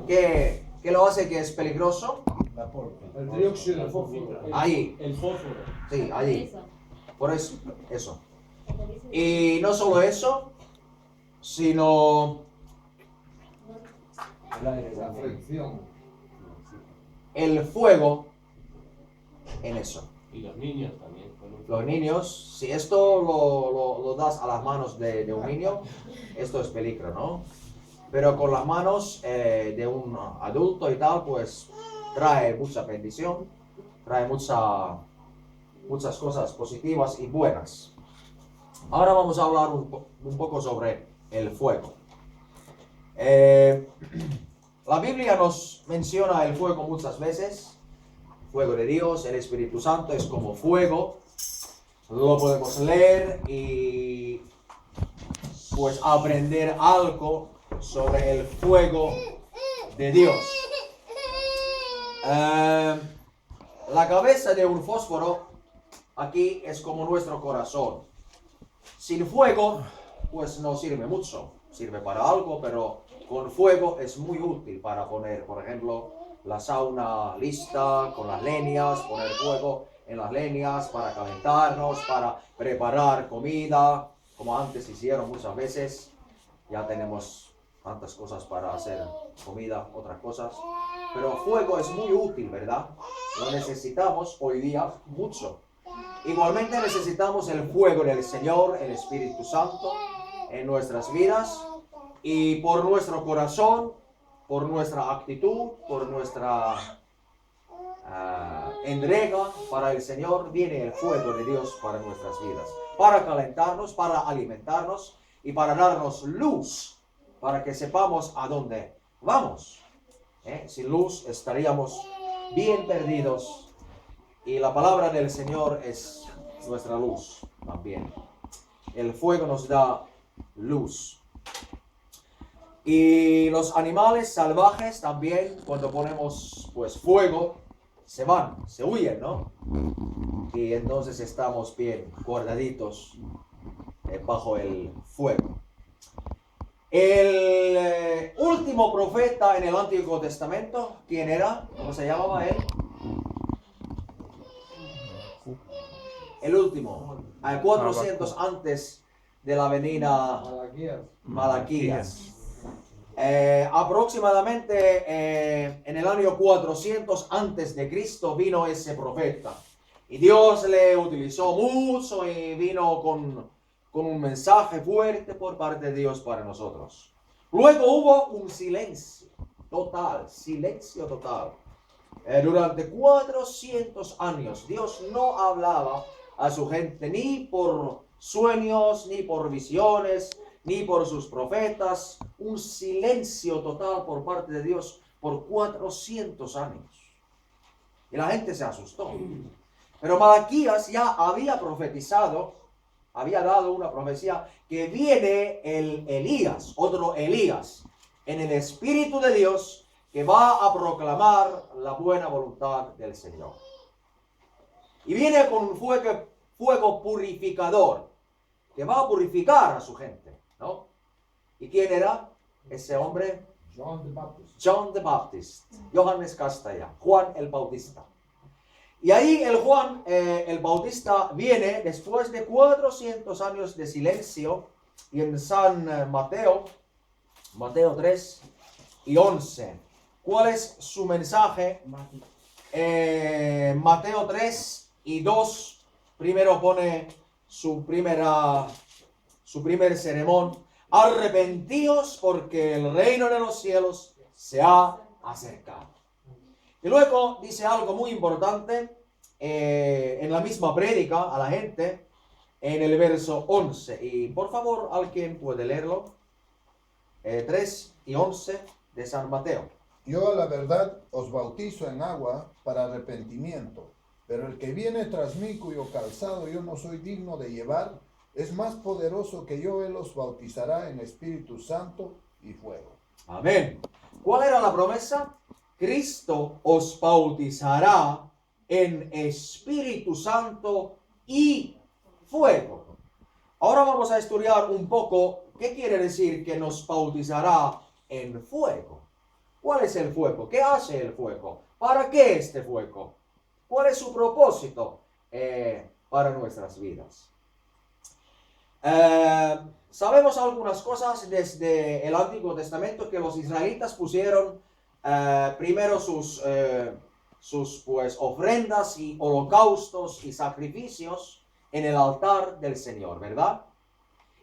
¿Qué lo hace que es peligroso? La pólvora. El dióxido de fósforo. Ahí. El fósforo. Sí, allí. Por eso. Y no solo eso, sino El aire, la fricción. el fuego en eso. Y los niños también. Los niños, si esto lo das a las manos de un niño, esto es peligro, ¿no? Pero con las manos de un adulto y tal, pues trae mucha bendición, trae muchas cosas positivas y buenas. Ahora vamos a hablar un poco sobre el fuego. La Biblia nos menciona el fuego muchas veces. Fuego de Dios, el Espíritu Santo es como fuego. Lo podemos leer y pues aprender algo sobre el fuego de Dios. La cabeza de un fósforo aquí es como nuestro corazón. Sin fuego, pues no sirve mucho. Sirve para algo, pero con fuego es muy útil para poner, por ejemplo, la sauna lista con las leñas, poner fuego en las leñas para calentarnos, para preparar comida, como antes hicieron muchas veces. Ya tenemos tantas cosas para hacer comida, otras cosas. Pero fuego es muy útil, ¿verdad? Lo necesitamos hoy día mucho. Igualmente necesitamos el fuego del Señor, el Espíritu Santo, en nuestras vidas y por nuestro corazón, por nuestra actitud, por nuestra entrega para el Señor, viene el fuego de Dios para nuestras vidas, para calentarnos, para alimentarnos y para darnos luz, para que sepamos a dónde vamos. Sin luz estaríamos bien perdidos y la palabra del Señor es nuestra luz también. El fuego nos da luz. Y los animales salvajes también, cuando ponemos pues fuego, se van, se huyen, ¿no? Y entonces estamos bien guardaditos bajo el fuego. El último profeta en el Antiguo Testamento, ¿quién era? ¿Cómo se llamaba él? El último, 400 antes de la venida Malaquías. Aproximadamente en el año 400 antes de Cristo vino ese profeta y Dios le utilizó mucho y vino con un mensaje fuerte por parte de Dios para nosotros. Luego hubo un silencio total. Durante 400 años Dios no hablaba a su gente ni por sueños, ni por visiones, ni por sus profetas. Un silencio total por parte de Dios por 400 años. Y la gente se asustó. Pero Malaquías ya había profetizado, había dado una profecía que viene el Elías, otro Elías, en el Espíritu de Dios, que va a proclamar la buena voluntad del Señor. Y viene con un fuego purificador, que va a purificar a su gente, ¿no? ¿Y quién era ese hombre? John the Baptist, Johannes Castella, Juan el Bautista. Y ahí el Juan el Bautista viene después de 400 años de silencio, y en San Mateo 3 y 11. ¿Cuál es su mensaje? Mateo 3 y 2, primero pone su primer sermón: arrepentíos porque el reino de los cielos se ha acercado. Y luego dice algo muy importante en la misma prédica a la gente, en el verso 11. Y por favor, ¿alguien puede leerlo? 3 y 11 de San Mateo. Yo a la verdad os bautizo en agua para arrepentimiento, pero el que viene tras mí, cuyo calzado yo no soy digno de llevar, es más poderoso que yo. Él os bautizará en Espíritu Santo y fuego. Amén. ¿Cuál era la promesa? Cristo os bautizará en Espíritu Santo y fuego. Ahora vamos a estudiar un poco qué quiere decir que nos bautizará en fuego. ¿Cuál es el fuego? ¿Qué hace el fuego? ¿Para qué este fuego? ¿Cuál es su propósito para nuestras vidas? Sabemos algunas cosas desde el Antiguo Testamento que los israelitas pusieron primero sus pues, ofrendas y holocaustos y sacrificios en el altar del Señor, ¿verdad?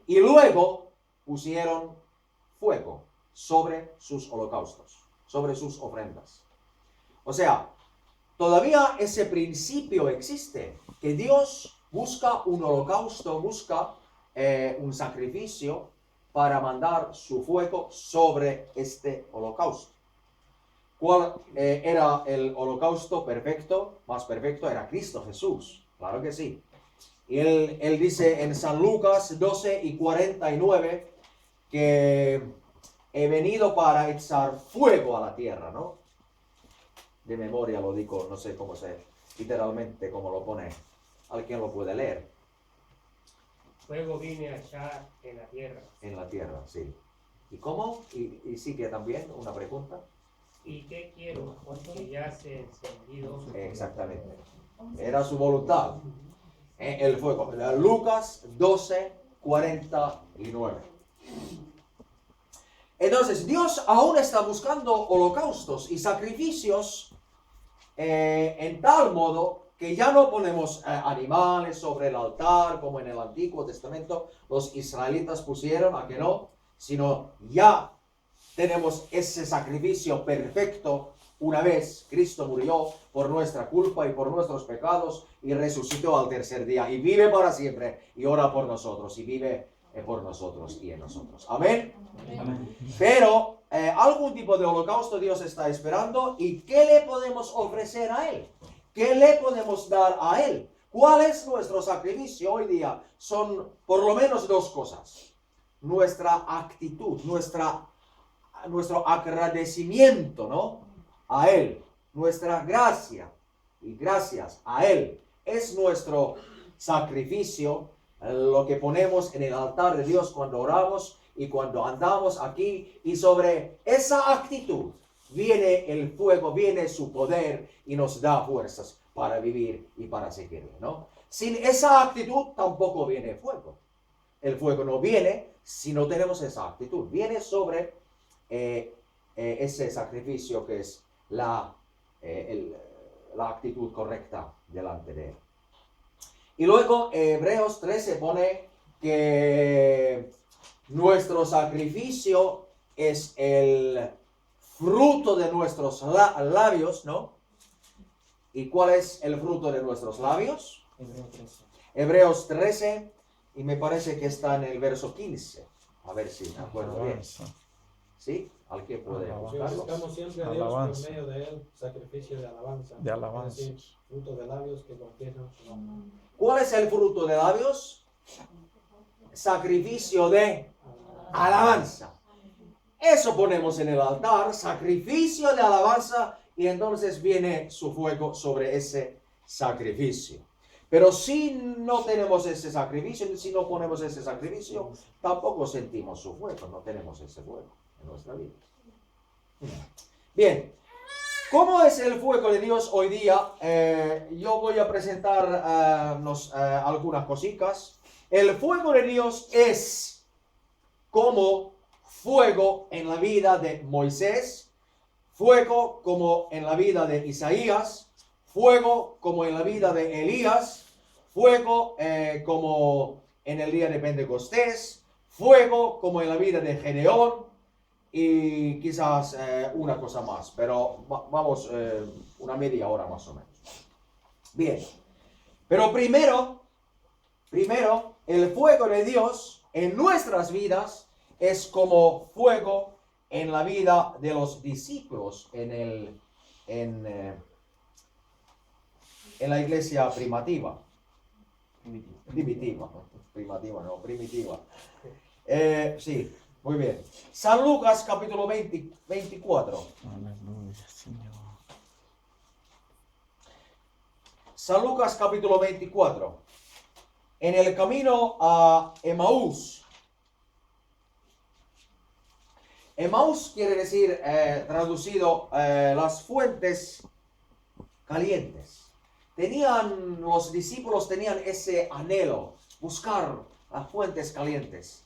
Y luego pusieron fuego sobre sus holocaustos, sobre sus ofrendas. O sea, todavía ese principio existe, que Dios busca un holocausto, busca un sacrificio para mandar su fuego sobre este holocausto. ¿Cuál era el holocausto perfecto? Más perfecto era Cristo Jesús, claro que sí. Y él dice en San Lucas 12:49 que he venido para echar fuego a la tierra, ¿no? De memoria lo digo, no sé cómo literalmente cómo lo pone. ¿Alguien lo puede leer? Fuego vine a echar en la tierra. En la tierra, sí. ¿Y cómo? Y sigue también una pregunta. ¿Y qué quiero? Que ya se encendido. Exactamente. Era su voluntad. El fuego. Lucas 12:49. Entonces, Dios aún está buscando holocaustos y sacrificios en tal modo que ya no ponemos animales sobre el altar como en el Antiguo Testamento los israelitas pusieron, ¿a que no? Sino ya tenemos ese sacrificio perfecto una vez Cristo murió por nuestra culpa y por nuestros pecados y resucitó al tercer día y vive para siempre y ora por nosotros y vive por nosotros y en nosotros. Amén. Amén. Pero algún tipo de holocausto Dios está esperando. ¿Y qué le podemos ofrecer a Él? ¿Qué le podemos dar a Él? ¿Cuál es nuestro sacrificio hoy día? Son por lo menos dos cosas. Nuestra actitud, nuestro agradecimiento, ¿no? A Él. Nuestra gracia y gracias a Él. Es nuestro sacrificio, lo que ponemos en el altar de Dios cuando oramos y cuando andamos aquí, y sobre esa actitud viene el fuego, viene su poder y nos da fuerzas para vivir y para seguirle, ¿no? Sin esa actitud tampoco viene fuego. El fuego no viene si no tenemos esa actitud. Viene sobre ese sacrificio que es la actitud correcta delante de Él. Y luego Hebreos 13 pone que nuestro sacrificio es el fruto de nuestros labios, ¿no? ¿Y cuál es el fruto de nuestros labios? Hebreos 13, y me parece que está en el verso 15. A ver si me acuerdo bien. ¿Sí? ¿Alguien puede buscarlo? Buscamos siempre a Dios por medio de Él, sacrificio de alabanza. De alabanza. Es decir, fruto de labios que confiesan su nombre. ¿Cuál es el fruto de labios? Sacrificio de alabanza. Eso ponemos en el altar, sacrificio de alabanza, y entonces viene su fuego sobre ese sacrificio. Pero si no tenemos ese sacrificio, si no ponemos ese sacrificio, tampoco sentimos su fuego, no tenemos ese fuego en nuestra vida. Bien, ¿cómo es el fuego de Dios hoy día? Yo voy a presentar algunas cositas. El fuego de Dios es como fuego en la vida de Moisés, fuego como en la vida de Isaías, fuego como en la vida de Elías, fuego como en el día de Pentecostés, fuego como en la vida de Gedeón y quizás una cosa más, pero vamos una media hora más o menos. Bien, pero primero, el fuego de Dios en nuestras vidas es como fuego en la vida de los discípulos en la iglesia primitiva. Sí, muy bien. San Lucas capítulo 24. Aleluya, Señor. San Lucas capítulo 24. En el camino a Emaús, Emaús quiere decir, traducido, las fuentes calientes. Los discípulos tenían ese anhelo, buscar las fuentes calientes.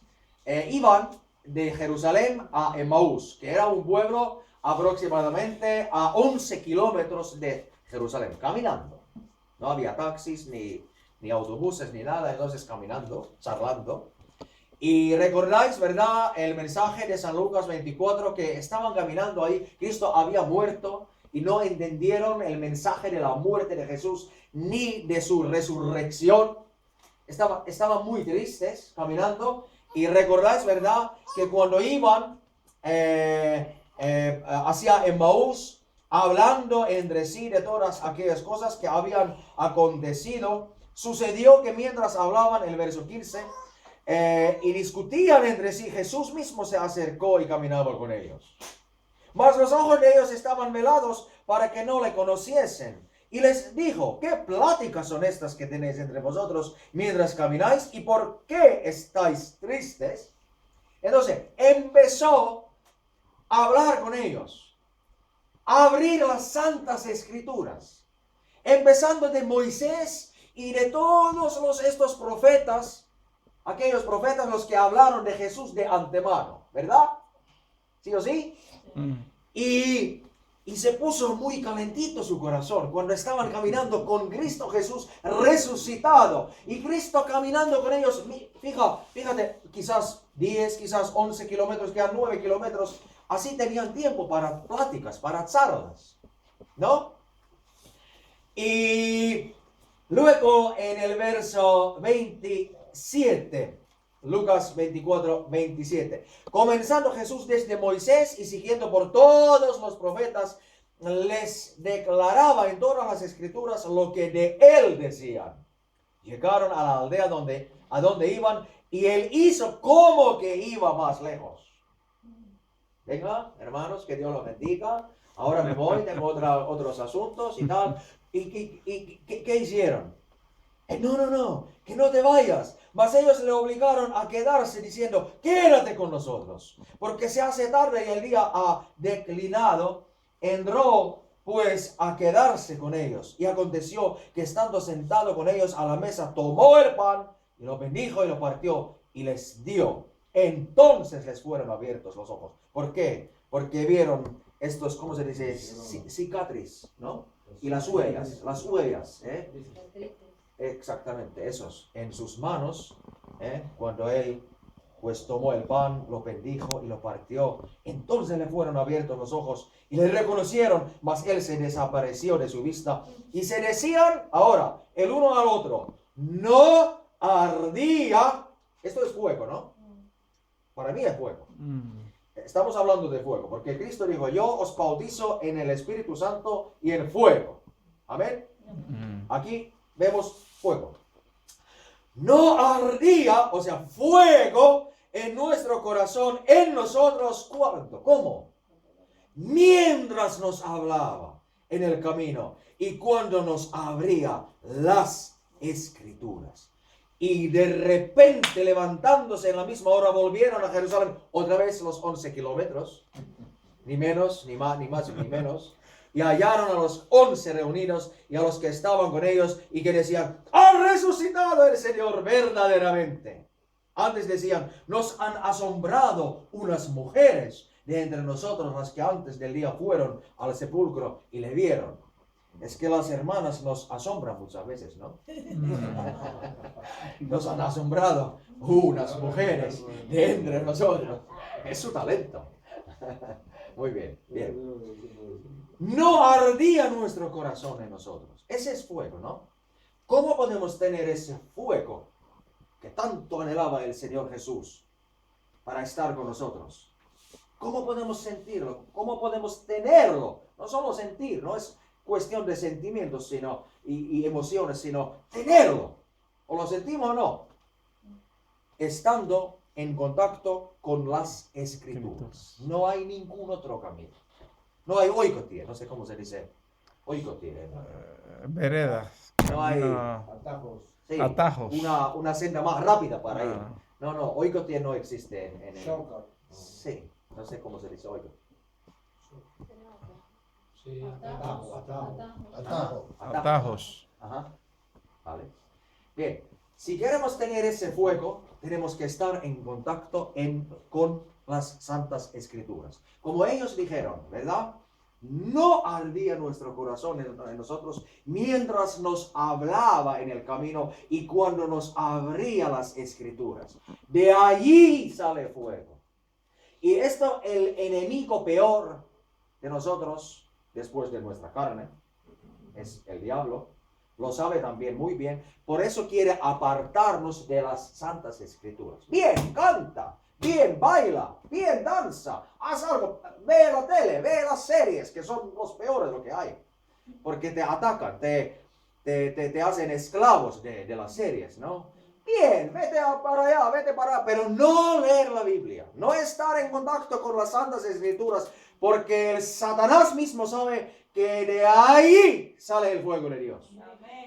Iban de Jerusalén a Emaús, que era un pueblo aproximadamente a 11 kilómetros de Jerusalén, caminando. No había taxis, ni autobuses, ni nada, entonces caminando, charlando. Y recordáis, ¿verdad?, el mensaje de San Lucas 24, que estaban caminando ahí, Cristo había muerto y no entendieron el mensaje de la muerte de Jesús ni de su resurrección. Estaban muy tristes caminando. Y recordáis, ¿verdad?, que cuando iban hacia Emaús, hablando entre sí de todas aquellas cosas que habían acontecido, sucedió que mientras hablaban, el verso 15, y discutían entre sí, Jesús mismo se acercó y caminaba con ellos. Mas los ojos de ellos estaban velados para que no le conociesen. Y les dijo, ¿qué pláticas son estas que tenéis entre vosotros mientras camináis? ¿Y por qué estáis tristes? Entonces, empezó a hablar con ellos, a abrir las santas escrituras, empezando de Moisés y de todos estos profetas, aquellos profetas los que hablaron de Jesús de antemano, ¿verdad? ¿Sí o sí? Y se puso muy calentito su corazón cuando estaban caminando con Cristo Jesús resucitado. Y Cristo caminando con ellos, fíjate, quizás 10, quizás 11 kilómetros, quizás 9 kilómetros. Así tenían tiempo para pláticas, para charlas, ¿no? Y luego en el verso 27, Lucas 24, 27. Comenzando Jesús desde Moisés y siguiendo por todos los profetas, les declaraba en todas las escrituras lo que de él decían. Llegaron a la aldea a donde iban y él hizo como que iba más lejos. Venga, hermanos, que Dios los bendiga. Ahora me voy, tengo otros asuntos y tal. ¿Y qué hicieron? No, que no te vayas. Mas ellos le obligaron a quedarse diciendo, quédate con nosotros, porque se hace tarde y el día ha declinado. Entró pues a quedarse con ellos. Y aconteció que estando sentado con ellos a la mesa, tomó el pan y lo bendijo y lo partió y les dio. Entonces les fueron abiertos los ojos. ¿Por qué? Porque vieron estos, ¿cómo se dice? Cicatriz, ¿no? Y las huellas, ¿eh? Exactamente, esos, en sus manos, cuando él pues tomó el pan, lo bendijo y lo partió. Entonces le fueron abiertos los ojos y le reconocieron, mas él se desapareció de su vista. Y se decían ahora, el uno al otro, no ardía. Esto es fuego, ¿no? Para mí es fuego. Estamos hablando de fuego, porque Cristo dijo, yo os bautizo en el Espíritu Santo y en fuego. Amén. Aquí vemos fuego. No ardía, o sea, fuego en nuestro corazón, en nosotros. ¿Cuánto? ¿Cómo? Mientras nos hablaba en el camino y cuando nos abría las escrituras. Y de repente, levantándose en la misma hora, volvieron a Jerusalén. Otra vez los 11 kilómetros. Ni menos, ni más, ni menos. Y hallaron a los 11 reunidos y a los que estaban con ellos y que decían, ¡ha resucitado el Señor verdaderamente! Antes decían, nos han asombrado unas mujeres de entre nosotros, las que antes del día fueron al sepulcro y le vieron. Es que las hermanas nos asombran muchas veces, ¿no? Nos han asombrado unas mujeres de entre nosotros. Es su talento. Muy bien, bien. No ardía nuestro corazón en nosotros. Ese es fuego, ¿no? ¿Cómo podemos tener ese fuego que tanto anhelaba el Señor Jesús para estar con nosotros? ¿Cómo podemos sentirlo? ¿Cómo podemos tenerlo? No solo sentir, no es cuestión de sentimientos y emociones, sino tenerlo. ¿O lo sentimos o no? Estando en contacto con las escrituras. No hay ningún otro camino. No hay oikotie, no sé cómo se dice. Oikotie. Veredas. No hay Atajos. sí, atajos. Una senda más rápida para ir. Ah. No, oikotie no existe en el... Shortcut. Sí, No sé cómo se dice, oiga. Sí, Atajo, atajo. Atajo. Atajos. Ajá. Vale. Bien, si queremos tener ese fuego, tenemos que estar en contacto con las Santas Escrituras. Como ellos dijeron, ¿verdad? No ardía nuestro corazón en nosotros mientras nos hablaba en el camino y cuando nos abría las Escrituras. De allí sale fuego. Y esto, el enemigo peor de nosotros, después de nuestra carne, es el diablo. Lo sabe también muy bien. Por eso quiere apartarnos de las Santas Escrituras. Bien, canta. Bien, baila. Bien, danza. Haz algo. Ve la tele. Ve las series, que son los peores lo que hay. Porque te atacan. Te hacen esclavos de las series, ¿no? Bien, vete para allá, vete para allá. Pero no leer la Biblia. No estar en contacto con las Santas Escrituras. Porque el Satanás mismo sabe que de ahí sale el fuego de Dios.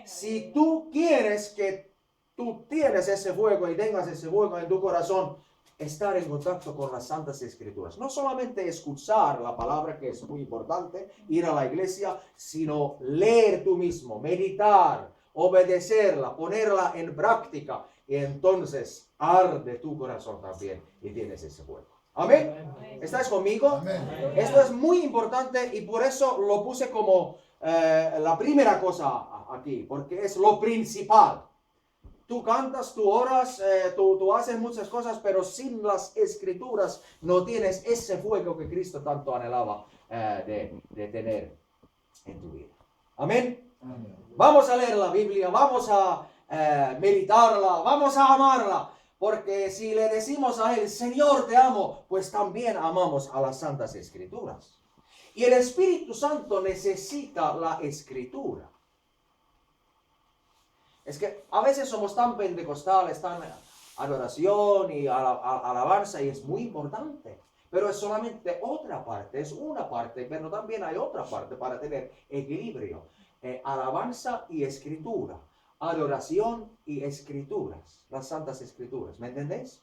Si tú quieres que tú tienes ese fuego y tengas ese fuego en tu corazón, estar en contacto con las Santas Escrituras. No solamente escuchar la palabra, que es muy importante, ir a la iglesia, sino leer tú mismo, meditar, obedecerla, ponerla en práctica. Y entonces arde tu corazón también y tienes ese fuego. Amén. ¿Estáis conmigo? Amén. Esto es muy importante y por eso lo puse como la primera cosa aquí, porque es lo principal. Tú cantas, tú oras, tú haces muchas cosas, pero sin las Escrituras no tienes ese fuego que Cristo tanto anhelaba de tener en tu vida. Amén. Amén. Vamos a leer la Biblia, vamos a meditarla, vamos a amarla. Porque si le decimos a Él, Señor, te amo, pues también amamos a las Santas Escrituras. Y el Espíritu Santo necesita la Escritura. Es que a veces somos tan pentecostales, tan adoración y alabanza, y es muy importante. Pero es solamente otra parte, es una parte, pero también hay otra parte para tener equilibrio. Alabanza y escritura. Adoración y escrituras, las Santas Escrituras, ¿me entendéis?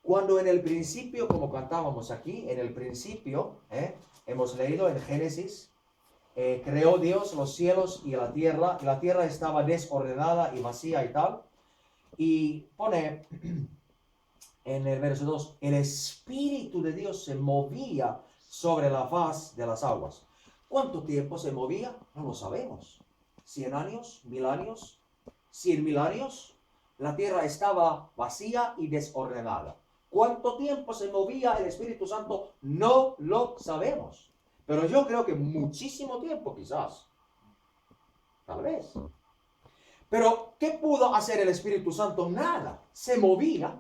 Cuando en el principio, como cantábamos aquí, en el principio, hemos leído en Génesis, creó Dios los cielos y la tierra estaba desordenada y vacía y tal, y pone en el verso 2, el Espíritu de Dios se movía sobre la faz de las aguas. ¿Cuánto tiempo se movía? No lo sabemos. 100 años, 1000 años, 100.000 años. La tierra estaba vacía y desordenada. ¿Cuánto tiempo se movía el Espíritu Santo? No lo sabemos. Pero yo creo que muchísimo tiempo, quizás. Tal vez. Pero, ¿qué pudo hacer el Espíritu Santo? Nada. Se movía,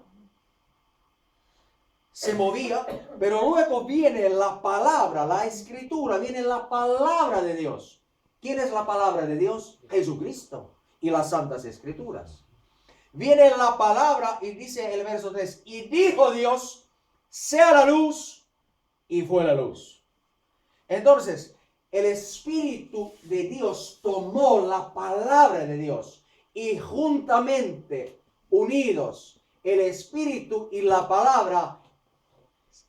pero luego viene la palabra, la Escritura, viene la palabra de Dios. ¿Quién es la palabra de Dios? Jesucristo y las Santas Escrituras. Viene la palabra y dice el verso 3, y dijo Dios, sea la luz, y fue la luz. Entonces, el Espíritu de Dios tomó la palabra de Dios y juntamente unidos, el Espíritu y la palabra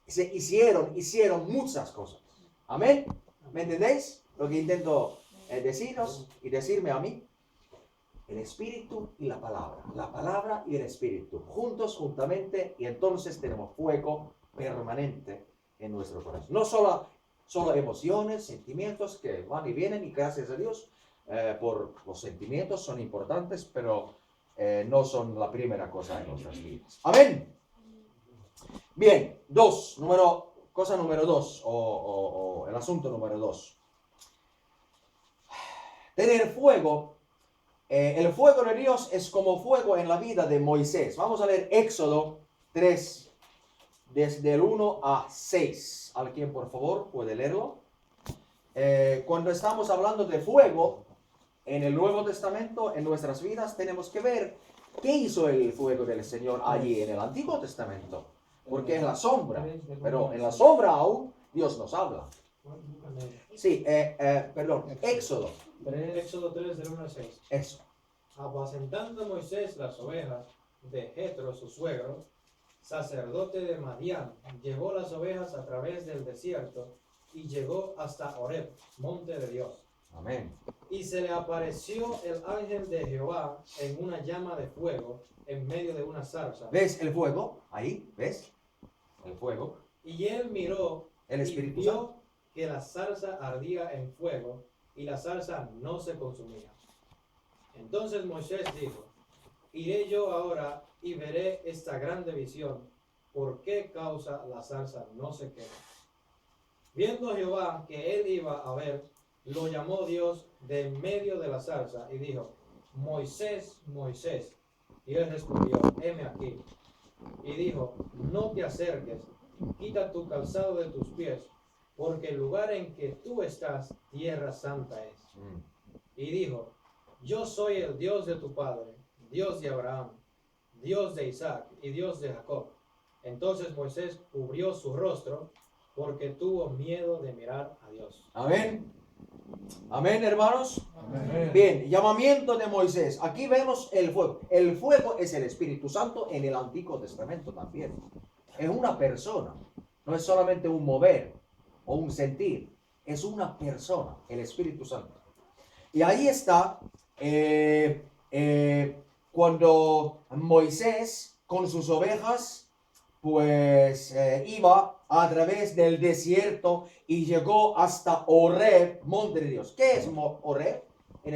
se hicieron muchas cosas. Amén. ¿Me entendéis lo que intento deciros y decirme a mí? El Espíritu y la palabra y el Espíritu, juntos, juntamente, y entonces tenemos fuego permanente en nuestro corazón. No solo emociones, sentimientos que van y vienen, y gracias a Dios por los sentimientos son importantes, pero no son la primera cosa en nuestras vidas. Amén. Bien, cosa número 2, o el asunto número 2. Tener fuego. El fuego de Dios es como fuego en la vida de Moisés. Vamos a leer Éxodo 3, desde el 1 a 6. ¿Alguien, por favor, puede leerlo? Cuando estamos hablando de fuego en el Nuevo Testamento, en nuestras vidas, tenemos que ver qué hizo el fuego del Señor allí en el Antiguo Testamento. Porque es la sombra, pero en la sombra aún Dios nos habla. Sí, Éxodo. Éxodo 3, del 1 al 6. Eso. Apacentando Moisés las ovejas de Jetro, su suegro, sacerdote de Madián, llevó las ovejas a través del desierto y llegó hasta Horeb, monte de Dios. Amén. Y se le apareció el ángel de Jehová en una llama de fuego en medio de una zarza. ¿Ves el fuego? Ahí, ¿ves? El fuego. Y él miró El y Espíritu vio Santo. que la zarza ardía en fuego y la zarza no se consumía. Entonces Moisés dijo, iré yo ahora y veré esta grande visión, ¿por qué causa la zarza no se quema? Viendo Jehová que él iba a ver, lo llamó Dios de en medio de la zarza y dijo, Moisés, Moisés. Y él respondió, heme aquí. Y dijo, no te acerques, quita tu calzado de tus pies, porque el lugar en que tú estás, tierra santa es. Y dijo, yo soy el Dios de tu padre, Dios de Abraham, Dios de Isaac y Dios de Jacob. Entonces Moisés cubrió su rostro porque tuvo miedo de mirar a Dios. Amén. Amén, hermanos. Amén. Bien, llamamiento de Moisés. Aquí vemos el fuego. El fuego es el Espíritu Santo en el Antiguo Testamento también. Es una persona. No es solamente un mover o un sentir. Es una persona, el Espíritu Santo. Y ahí está cuando Moisés con sus ovejas pues iba a través del desierto y llegó hasta Horeb, monte de Dios. ¿Qué es Horeb en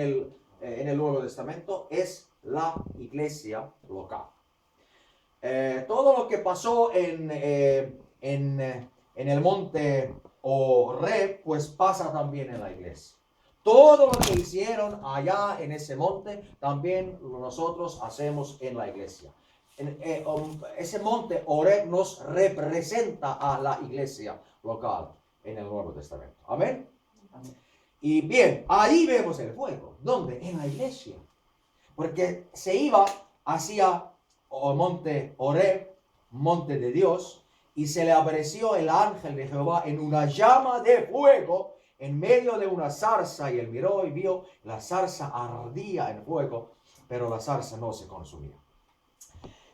el Nuevo Testamento? Es la iglesia local. Todo lo que pasó en el monte Horeb, pues pasa también en la iglesia. Todo lo que hicieron allá en ese monte, también nosotros hacemos en la iglesia. Ese monte Horeb nos representa a la iglesia local en el Nuevo Testamento. Amén. Amén. Y bien, ahí vemos el fuego. ¿Dónde? En la iglesia. Porque se iba hacia el monte Horeb, monte de Dios, y se le apareció el ángel de Jehová en una llama de fuego en medio de una zarza, y él miró y vio la zarza ardía en fuego, pero la zarza no se consumía.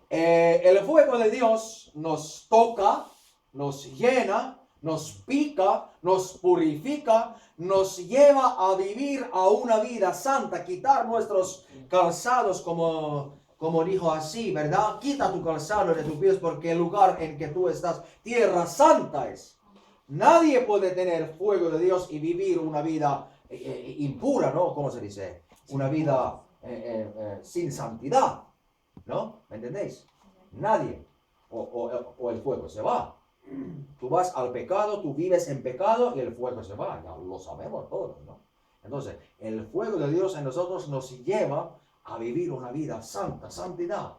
El fuego de Dios nos toca, nos llena, nos pica, nos purifica, nos lleva a vivir a una vida santa, quitar nuestros calzados como dijo así, ¿verdad? Quita tu calzado de tus pies porque el lugar en que tú estás, tierra santa es. Nadie puede tener fuego de Dios y vivir una vida impura, ¿no? ¿Cómo se dice? Una vida sin santidad, ¿no? ¿Me entendéis? Nadie. O el fuego se va. Tú vas al pecado, tú vives en pecado y el fuego se va. Ya lo sabemos todos, ¿no? Entonces, el fuego de Dios en nosotros nos lleva a vivir una vida santa, santidad,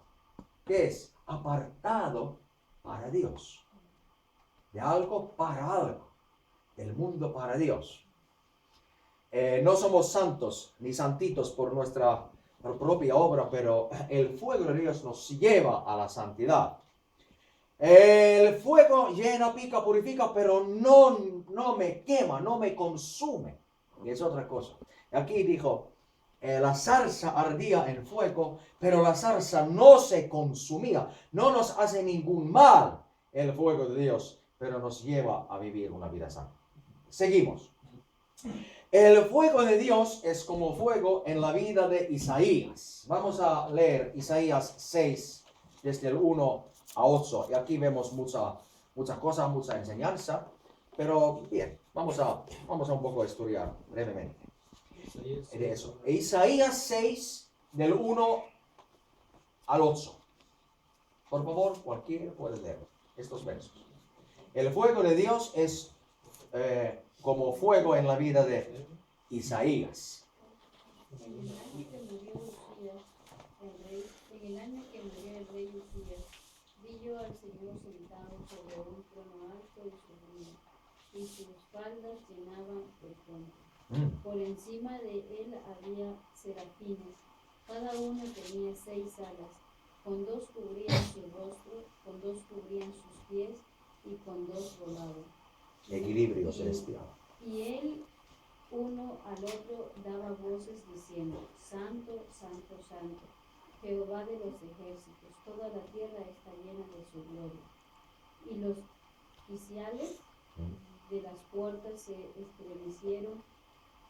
que es apartado para Dios. De algo para algo, del mundo para Dios. No somos santos ni santitos por nuestra propia obra, pero el fuego de Dios nos lleva a la santidad. El fuego llena, pica, purifica, pero no me quema, no me consume. Y es otra cosa. Aquí dijo, la zarza ardía en fuego, pero la zarza no se consumía. No nos hace ningún mal el fuego de Dios, pero nos lleva a vivir una vida santa. Seguimos. El fuego de Dios es como fuego en la vida de Isaías. Vamos a leer Isaías 6, desde el 1 a 8. Y aquí vemos mucha cosa, mucha enseñanza. Pero bien, vamos a un poco estudiar brevemente de eso. Isaías 6, del 1 al 8. Por favor, cualquiera puede leer estos versos. El fuego de Dios es como fuego en la vida de Isaías. En el año que murió el rey Usías, vi yo al Señor sentado sobre un trono alto y sublime, y sus faldas llenaban el templo. Por encima de él había serafines, cada uno tenía 6 alas, con 2 cubrían su rostro, con 2 cubrían sus pies, y con 2 volaban. Equilibrio celestial. Y él uno al otro daba voces diciendo, Santo, Santo, Santo, Jehová de los ejércitos, toda la tierra está llena de su gloria. Y los quiciales de las puertas se estremecieron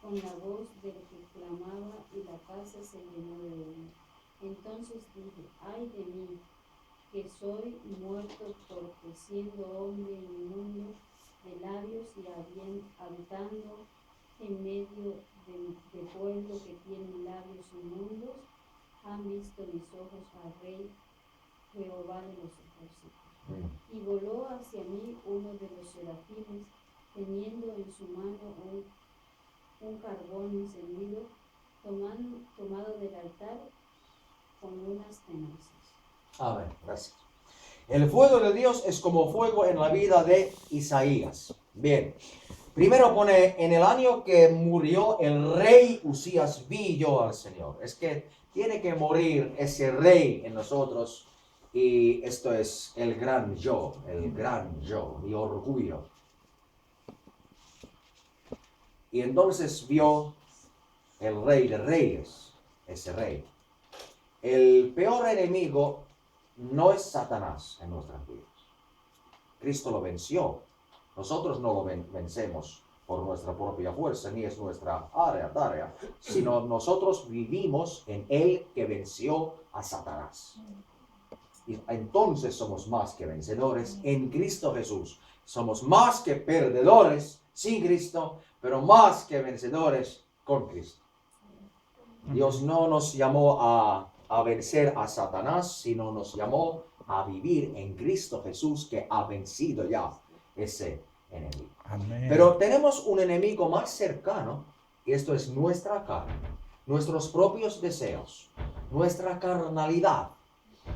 con la voz del que clamaba, y la casa se llenó de humo. Entonces dije, ay de mí, que soy muerto, porque siendo hombre inmundo de labios y habitando en medio de pueblo que tiene labios inmundos, han visto mis ojos al Rey Jehová de los ejércitos. Y voló hacia mí uno de los serafines, teniendo en su mano un carbón encendido, tomado del altar con unas tenazas. Amén, gracias. El fuego de Dios es como fuego en la vida de Isaías. Bien, primero pone, en el año que murió el rey Usías, vi yo al Señor. Es que tiene que morir ese rey en nosotros, y esto es el gran yo, mi orgullo. Y entonces vio el rey de reyes, ese rey. El peor enemigo no es Satanás en nuestras vidas. Cristo lo venció. Nosotros no lo vencemos por nuestra propia fuerza, ni es nuestra tarea, sino nosotros vivimos en Él que venció a Satanás. Y entonces somos más que vencedores en Cristo Jesús. Somos más que perdedores sin Cristo, pero más que vencedores con Cristo. Dios no nos llamó a vencer a Satanás, sino nos llamó a vivir en Cristo Jesús, que ha vencido ya ese enemigo. Amén. Pero tenemos un enemigo más cercano, y esto es nuestra carne, nuestros propios deseos, nuestra carnalidad.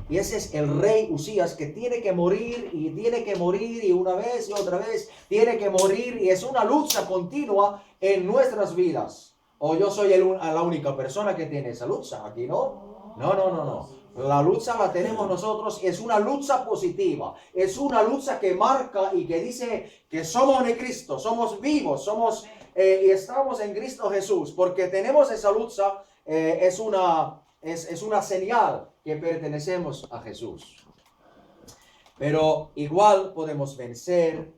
Y ese es el rey Usías, que tiene que morir y tiene que morir, y una vez y otra vez tiene que morir, y es una lucha continua en nuestras vidas. ¿O yo soy la única persona que tiene esa lucha aquí, no? No. La lucha la tenemos nosotros, es una lucha positiva, es una lucha que marca y que dice que somos de Cristo, somos vivos, y estamos en Cristo Jesús, porque tenemos esa lucha. Es una señal que pertenecemos a Jesús. Pero igual podemos vencer,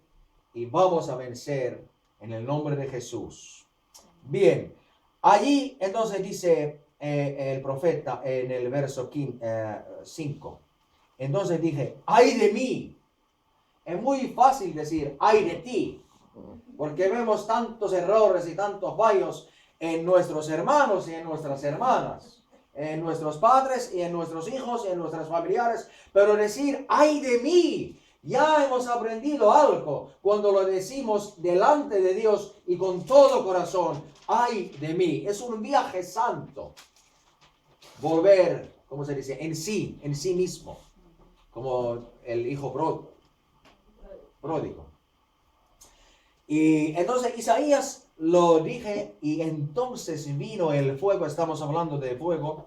y vamos a vencer en el nombre de Jesús. Bien, allí entonces dice el profeta en el verso 5. Entonces dije, ay de mí. Es muy fácil decir, ay de ti, porque vemos tantos errores y tantos fallos en nuestros hermanos y en nuestras hermanas, en nuestros padres y en nuestros hijos y en nuestros familiares. Pero decir, ay de mí, ya hemos aprendido algo cuando lo decimos delante de Dios y con todo corazón, ay de mí. Es un viaje santo. Volver, ¿cómo se dice? En sí mismo, como el hijo pródigo. Y entonces Isaías lo dije, y entonces vino el fuego, estamos hablando de fuego,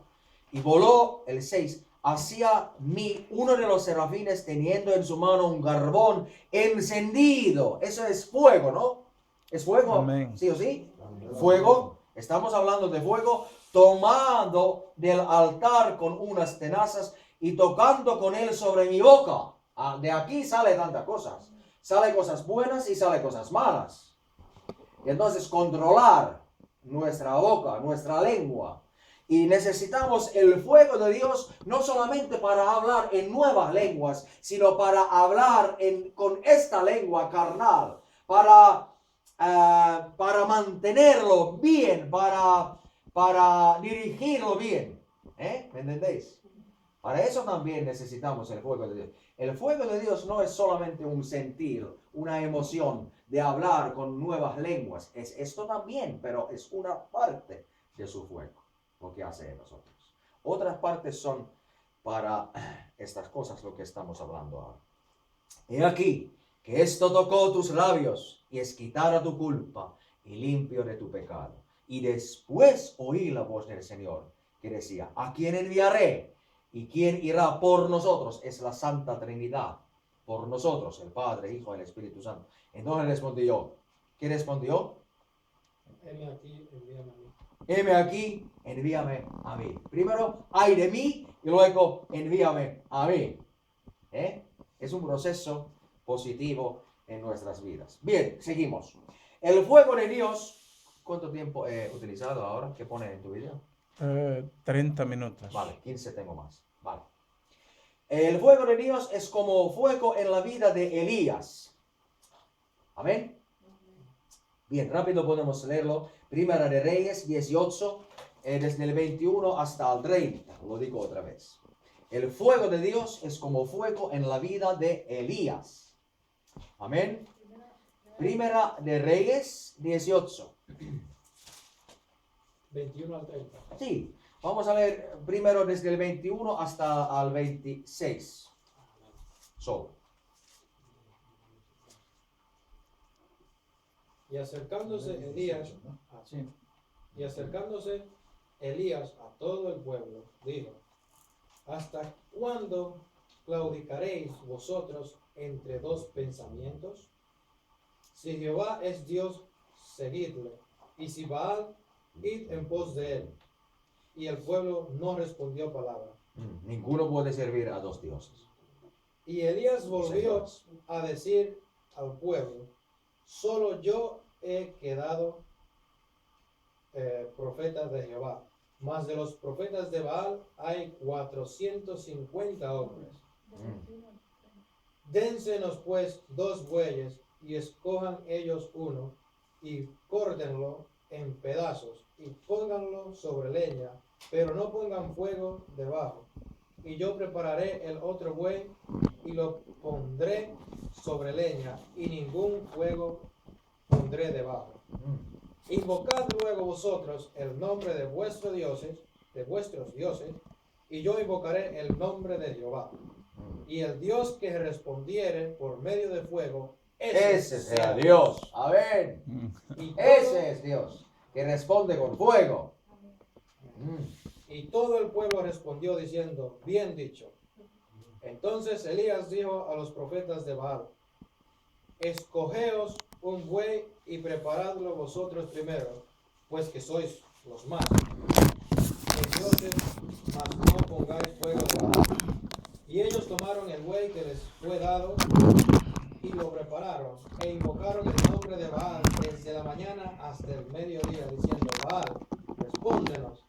y voló, el 6, hacia mí uno de los serafines, teniendo en su mano un carbón encendido. Eso es fuego, ¿no? ¿Es fuego? Amén. ¿Sí o sí? Fuego, estamos hablando de fuego, tomado del altar con unas tenazas y tocando con él sobre mi boca. De aquí sale tantas cosas. Sale cosas buenas y sale cosas malas. Y entonces controlar nuestra boca, nuestra lengua. Y necesitamos el fuego de Dios no solamente para hablar en nuevas lenguas, sino para hablar con esta lengua carnal, para mantenerlo bien, para dirigirlo bien. ¿Me entendéis? Para eso también necesitamos el fuego de Dios. El fuego de Dios no es solamente un sentir, una emoción de hablar con nuevas lenguas. Es esto también, pero es una parte de su fuego, lo que hace en nosotros. Otras partes son para estas cosas, lo que estamos hablando ahora. He aquí que esto tocó tus labios, y es quitar tu culpa y limpio de tu pecado. Y después oí la voz del Señor que decía, ¿a quién enviaré? ¿Y quién irá por nosotros? Es la Santa Trinidad. Por nosotros, el Padre, Hijo y el Espíritu Santo. Entonces respondió. ¿Qué respondió? Heme aquí, envíame a mí. heme aquí, envíame a mí. Primero, ay de mí, y luego, envíame a mí. Es un proceso positivo en nuestras vidas. Bien, seguimos. El fuego de Dios, ¿cuánto tiempo he utilizado ahora? ¿Qué pone en tu video? 30 minutos. Vale, 15 tengo más. Vale. El fuego de Dios es como fuego en la vida de Elías. Amén. Bien, rápido podemos leerlo. Primera de Reyes 18, desde el 21 hasta el 30. Lo digo otra vez. El fuego de Dios es como fuego en la vida de Elías. Amén. Primera de Reyes 18. 21 al 30. Sí, vamos a leer primero desde el 21 hasta el 26. Solo. Y acercándose Elías, Sí. y acercándose Elías a todo el pueblo, dijo: ¿Hasta cuándo claudicaréis vosotros entre dos pensamientos? Si Jehová es Dios, seguidle, y si Baal, id en pos de él. Y el pueblo no respondió palabra. Ninguno puede servir a dos dioses. Y Elías volvió Señores. a decir al pueblo: solo yo he quedado profeta de Jehová, mas de los profetas de Baal hay 450 hombres. Dénsenos pues 2 bueyes, y escojan ellos uno, y córtenlo en pedazos, y pónganlo sobre leña, pero no pongan fuego debajo. Y yo prepararé el otro buey, y lo pondré sobre leña, y ningún fuego pondré debajo. Invocad luego vosotros el nombre de vuestros dioses, y yo invocaré el nombre de Jehová. Y el Dios que respondiere por medio de fuego, Ese será Dios. Amén. Y todo, Ese es Dios, que responde con fuego. y todo el pueblo respondió diciendo: bien dicho. Entonces Elías dijo a los profetas de Baal: escogeos un buey y preparadlo vosotros primero, pues que sois los más dioses, mas no pongáis fuego debajo. Y ellos tomaron el buey que les fue dado y lo prepararon, e invocaron el nombre de Baal desde la mañana hasta el mediodía, diciendo: Baal, respóndenos.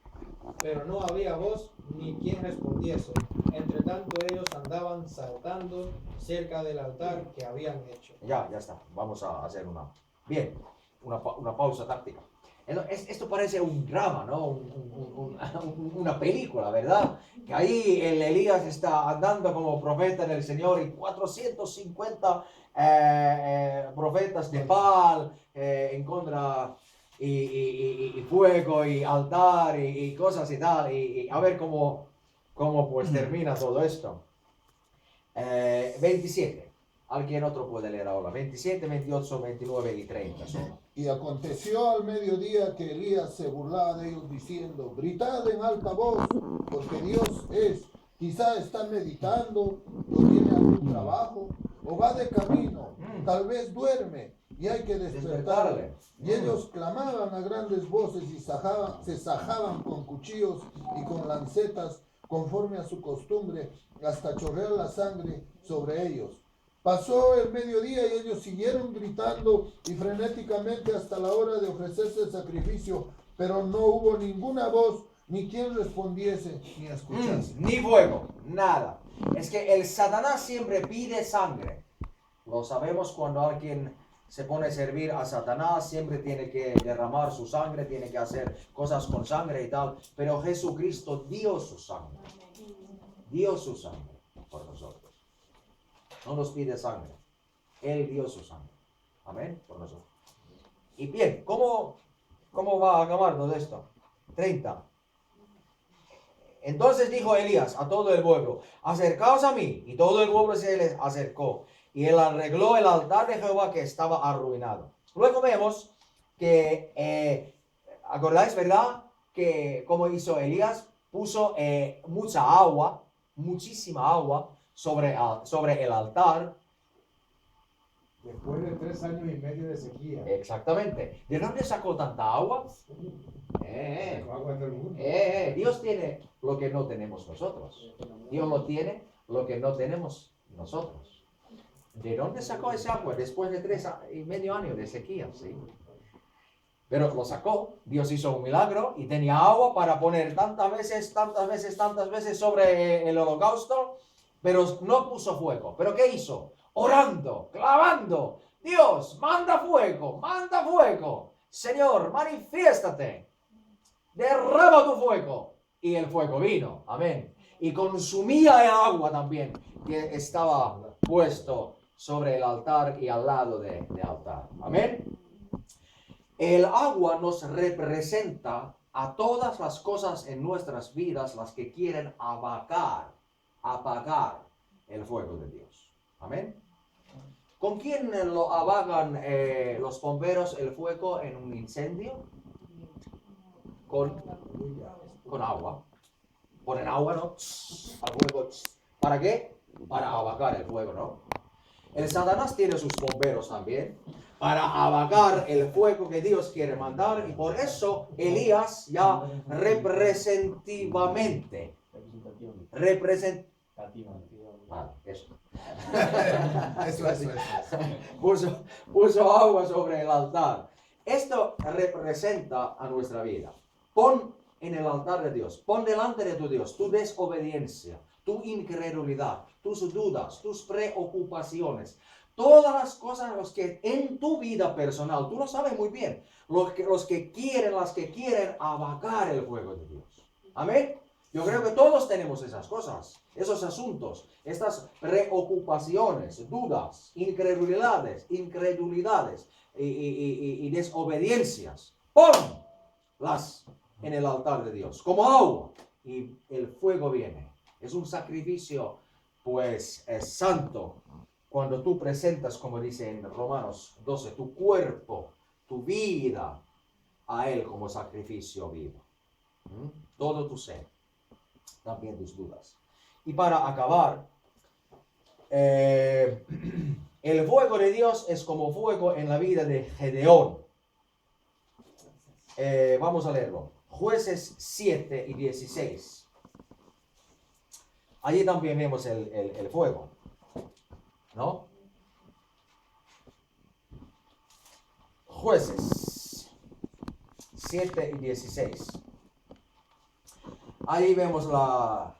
Pero no había voz ni quien respondiese. Entre tanto ellos andaban saltando cerca del altar que habían hecho. Ya está. Vamos a hacer una pausa táctica. Esto parece un drama, ¿no? Una película, ¿verdad? Que ahí el Elías está andando como profeta del Señor y 450 profetas de Baal en contra y fuego y altar y cosas y tal. Y a ver cómo pues termina todo esto. 27. ¿Alguien otro puede leer ahora? 27, 28, 29 y 30 solo. Y aconteció al mediodía que Elías se burlaba de ellos diciendo: gritad en alta voz, porque Dios es. Quizá está meditando, o tiene algún trabajo, o va de camino, tal vez duerme, y hay que despertarle. Y ellos clamaban a grandes voces y se sajaban con cuchillos y con lancetas, conforme a su costumbre, hasta chorrear la sangre sobre ellos. Pasó el mediodía y ellos siguieron gritando y frenéticamente hasta la hora de ofrecerse el sacrificio, pero no hubo ninguna voz, ni quien respondiese, ni escuchase. Ni fuego, nada. Es que el Satanás siempre pide sangre. Lo sabemos cuando alguien se pone a servir a Satanás, siempre tiene que derramar su sangre, tiene que hacer cosas con sangre y tal. Pero Jesucristo dio su sangre. Dio su sangre por nosotros. No nos pide sangre. Él dio su sangre. Amén. Por nosotros. Y bien, ¿cómo va a acabar todo esto? 30. Entonces dijo Elías a todo el pueblo: acercaos a mí. Y todo el pueblo se les acercó. Y él arregló el altar de Jehová que estaba arruinado. Luego vemos que, ¿acordáis, verdad? Que como hizo Elías, puso mucha agua, muchísima agua sobre el altar. Después de 3 años y medio de sequía. Exactamente. ¿De dónde sacó tanta agua? Sacó agua del mundo. Dios tiene lo que no tenemos nosotros. Dios lo tiene lo que no tenemos nosotros. ¿De dónde sacó ese agua después de 3,5 años de sequía? Sí. Pero lo sacó. Dios hizo un milagro y tenía agua para poner tantas veces sobre el holocausto, pero no puso fuego. ¿Pero qué hizo? Orando, clamando. Dios, manda fuego, manda fuego. Señor, manifiéstate. Derrama tu fuego. Y el fuego vino. Amén. Y consumía el agua también que estaba puesto sobre el altar y al lado del altar. Amén. El agua nos representa a todas las cosas en nuestras vidas, las que quieren apagar el fuego de Dios. Amén. ¿Con quién lo apagan los bomberos el fuego en un incendio? Con agua. Ponen agua, ¿no? Al fuego. ¿Para qué? Para apagar el fuego, ¿no? El Satanás tiene sus bomberos también para apagar el fuego que Dios quiere mandar, y por eso Elías ya representativamente puso agua sobre el altar. Esto representa a nuestra vida. Pon en el altar de Dios, pon delante de tu Dios tu desobediencia, tu incredulidad, tus dudas, tus preocupaciones, todas las cosas los que en tu vida personal, tú lo sabes muy bien, las que quieren apagar el fuego de Dios. Amén. Yo creo que todos tenemos esas cosas, esos asuntos, estas preocupaciones, dudas, incredulidades y desobediencias. Ponlas en el altar de Dios como agua y el fuego viene. Es un sacrificio, pues, santo. Cuando tú presentas, como dice en Romanos 12, tu cuerpo, tu vida a Él como sacrificio vivo. Todo tu ser, también tus dudas. Y para acabar, el fuego de Dios es como fuego en la vida de Gedeón. Vamos a leerlo. Jueces 7 y 16. Allí también vemos el fuego, ¿no? Jueces 7 y 16. Ahí vemos la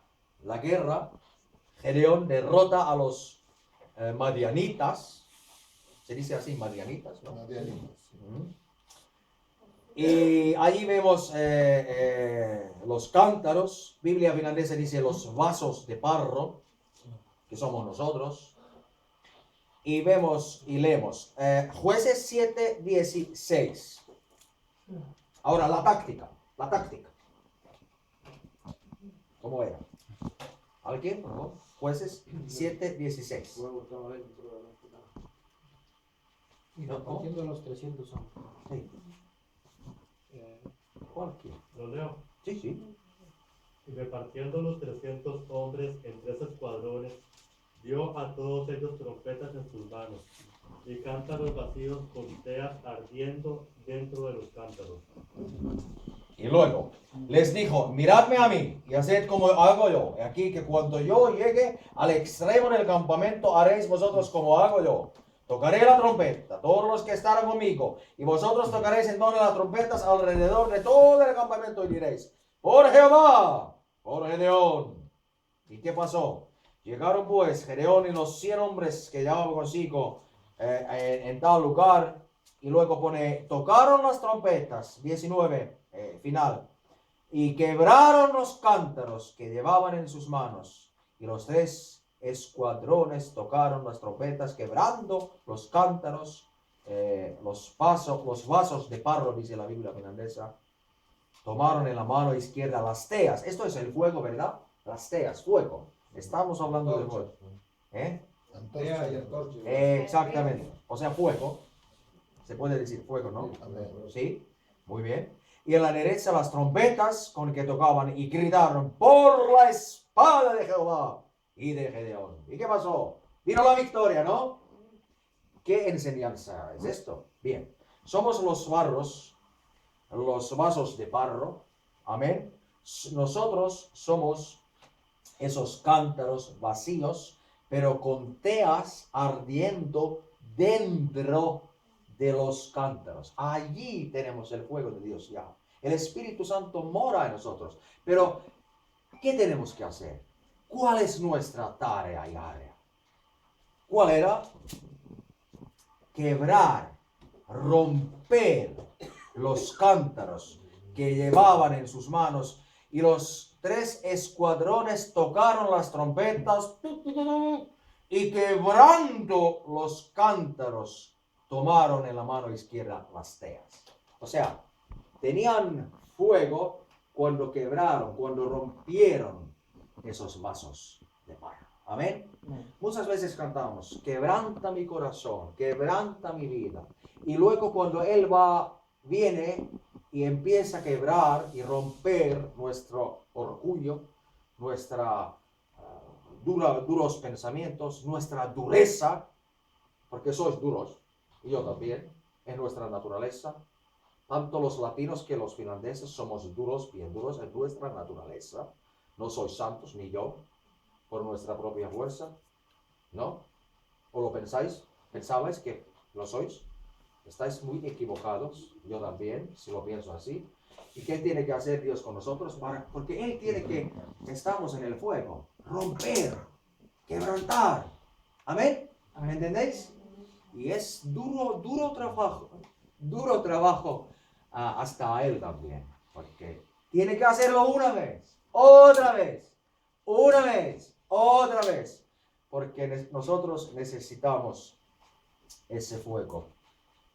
guerra. Gedeón derrota a los madianitas. Se dice así, madianitas, ¿no? Madianitas. Y allí vemos los cántaros. Biblia finlandesa dice los vasos de barro, que somos nosotros. Y vemos y leemos Jueces 7, 16. Ahora la táctica. ¿Cómo era? ¿Alguien? Por favor. Jueces 7, 16. Y repartiendo los 300 hombres. Sí. Cualquiera. ¿Lo leo? Sí. Y repartiendo los 300 hombres en 3 escuadrones, dio a todos ellos trompetas en sus manos, y cántaros vacíos con teas ardiendo dentro de los cántaros. Y luego les dijo: miradme a mí y haced como hago yo. Y aquí que cuando yo llegue al extremo del campamento, haréis vosotros como hago yo. Tocaré la trompeta, todos los que estarán conmigo, y vosotros tocaréis entonces las trompetas alrededor de todo el campamento, y diréis: por Jehová, por Gedeón. ¿Y qué pasó? Llegaron pues Gedeón y los 100 hombres que llevaban consigo en tal lugar, y luego pone: tocaron las trompetas, 19, final, y quebraron los cántaros que llevaban en sus manos, y los 3 escuadrones tocaron las trompetas, quebrando los cántaros, los vasos de barro, dice la Biblia finlandesa. Tomaron en la mano izquierda las teas. Esto es el fuego, ¿verdad? Las teas, fuego. Estamos hablando de fuego. Antorcha y antorcha. Exactamente. O sea, fuego. Se puede decir fuego, ¿no? Amén. Sí, muy bien. Y en la derecha las trompetas con que tocaban y gritaron: por la espada de Jehová y de Gedeón. ¿Y qué pasó? Vino la victoria, ¿no? ¿Qué enseñanza es esto? Bien, somos los vasos de barro. Amén. Nosotros somos esos cántaros vacíos, pero con teas ardiendo dentro de los cántaros. Allí tenemos el fuego de Dios ya. El Espíritu Santo mora en nosotros. Pero, ¿qué tenemos que hacer? ¿Cuál es nuestra tarea y área? ¿Cuál era? Quebrar, romper los cántaros que llevaban en sus manos, y los 3 escuadrones tocaron las trompetas y quebrando los cántaros tomaron en la mano izquierda las teas. O sea, tenían fuego cuando quebraron, cuando rompieron esos vasos de barro. Amén. Muchas veces cantamos, quebranta mi corazón, quebranta mi vida. Y luego cuando Él viene y empieza a quebrar y romper nuestro orgullo, nuestra duros pensamientos, nuestra dureza, porque sois duros, y yo también, en nuestra naturaleza. Tanto los latinos que los finlandeses somos duros, bien duros en nuestra naturaleza. No sois santos, ni yo, por nuestra propia fuerza, ¿no? ¿O lo pensáis? ¿Pensabais que lo sois? Estáis muy equivocados, yo también, si lo pienso así. ¿Y qué tiene que hacer Dios con nosotros? Porque Él quiere que estamos en el fuego, romper, quebrantar. ¿Amén? ¿Me entendéis? Y es duro trabajo hasta Él también, porque tiene que hacerlo una vez, otra vez, otra vez, porque nosotros necesitamos ese fuego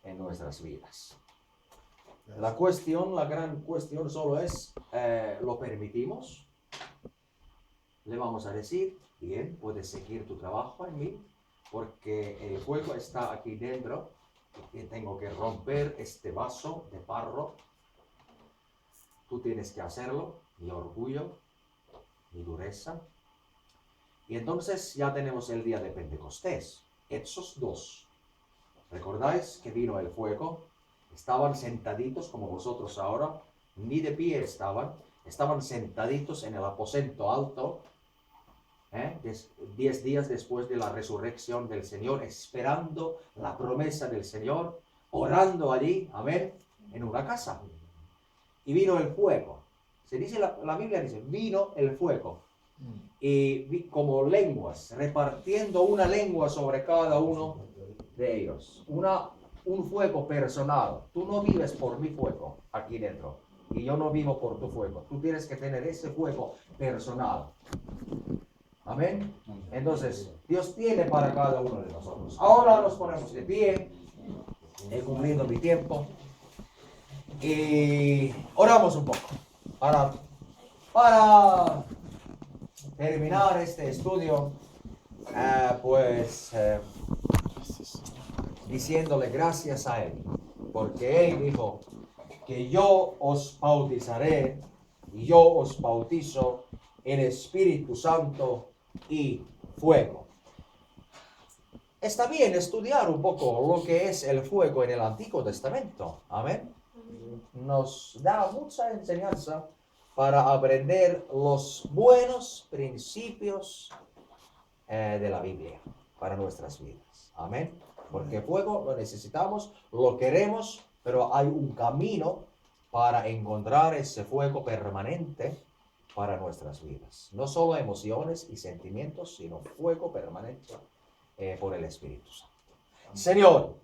en nuestras vidas. La gran cuestión solo es, ¿lo permitimos? Le vamos a decir, bien, puedes seguir tu trabajo en mí, porque el fuego está aquí dentro y tengo que romper este vaso de barro. Tú tienes que hacerlo, mi orgullo, mi dureza. Y entonces ya tenemos el día de Pentecostés, Hechos 2. ¿Recordáis que vino el fuego? Estaban sentaditos como vosotros ahora, ni de pie estaban sentaditos en el aposento alto, 10 días después de la resurrección del Señor, esperando la promesa del Señor, orando allí, amén, en una casa. Y vino el fuego. Se dice, la Biblia dice, vino el fuego. Y como lenguas, repartiendo una lengua sobre cada uno de ellos. Un fuego personal. Tú no vives por mi fuego aquí dentro. Y yo no vivo por tu fuego. Tú tienes que tener ese fuego personal. Amén. Entonces, Dios tiene para cada uno de nosotros. Ahora nos ponemos de pie. He cumplido mi tiempo. Y oramos un poco. Para terminar este estudio, diciéndole gracias a Él, porque Él dijo que yo os bautizaré y yo os bautizo en Espíritu Santo y fuego. Está bien estudiar un poco lo que es el fuego en el Antiguo Testamento. Amén. Nos da mucha enseñanza para aprender los buenos principios de la Biblia para nuestras vidas. Amén. Porque fuego lo necesitamos, lo queremos, pero hay un camino para encontrar ese fuego permanente para nuestras vidas. No solo emociones y sentimientos, sino fuego permanente por el Espíritu Santo. Señor,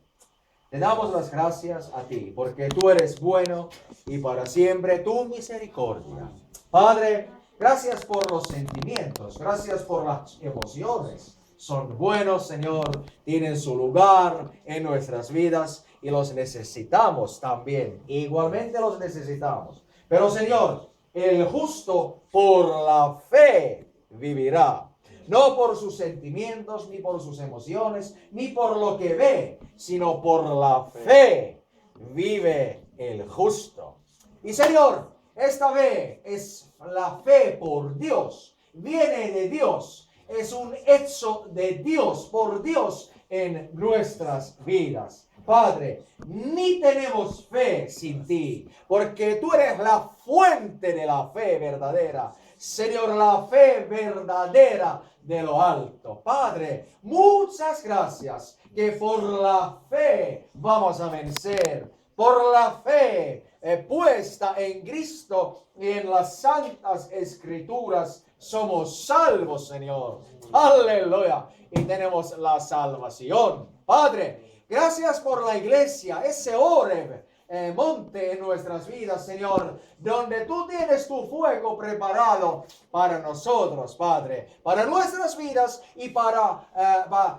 te damos las gracias a ti, porque tú eres bueno y para siempre tu misericordia. Padre, gracias por los sentimientos, gracias por las emociones. Son buenos, Señor, tienen su lugar en nuestras vidas y los necesitamos también. Igualmente los necesitamos. Pero, Señor, el justo por la fe vivirá. No por sus sentimientos, ni por sus emociones, ni por lo que ve, sino por la fe vive el justo. Y Señor, esta fe es la fe por Dios, viene de Dios, es un hecho de Dios, por Dios, en nuestras vidas. Padre, ni tenemos fe sin ti, porque tú eres la fuente de la fe verdadera. Señor, la fe verdadera de lo alto. Padre, muchas gracias que por la fe vamos a vencer. Por la fe puesta en Cristo y en las santas escrituras somos salvos, Señor. Aleluya. Y tenemos la salvación. Padre, gracias por la iglesia, ese Oreb, monte en nuestras vidas, Señor, donde tú tienes tu fuego preparado para nosotros, Padre, para nuestras vidas y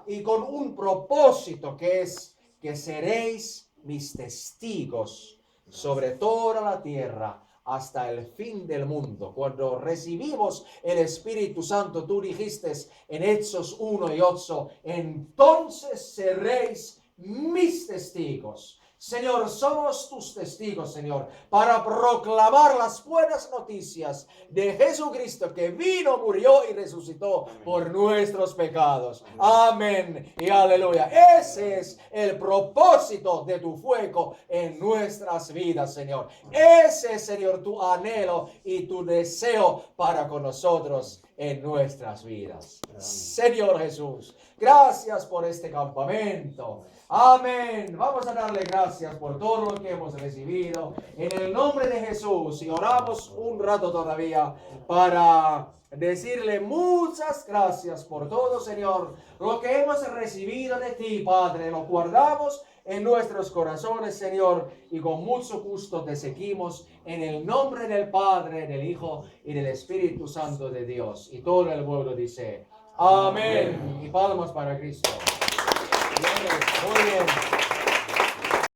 y con un propósito que es que seréis mis testigos sobre toda la tierra hasta el fin del mundo. Cuando recibimos el Espíritu Santo, tú dijiste en Hechos 1 y 8, entonces seréis mis testigos. Señor, somos tus testigos, Señor, para proclamar las buenas noticias de Jesucristo que vino, murió y resucitó por nuestros pecados. Amén y aleluya. Ese es el propósito de tu fuego en nuestras vidas, Señor. Ese es, Señor, tu anhelo y tu deseo para con nosotros en nuestras vidas. Señor Jesús, gracias por este campamento. Amén. Vamos a darle gracias por todo lo que hemos recibido en el nombre de Jesús y oramos un rato todavía para decirle muchas gracias por todo, Señor. Lo que hemos recibido de ti, Padre, lo guardamos en nuestros corazones, Señor, y con mucho gusto te seguimos en el nombre del Padre, del Hijo y del Espíritu Santo de Dios. Y todo el pueblo dice amén. Y palmas para Cristo. Muy bien.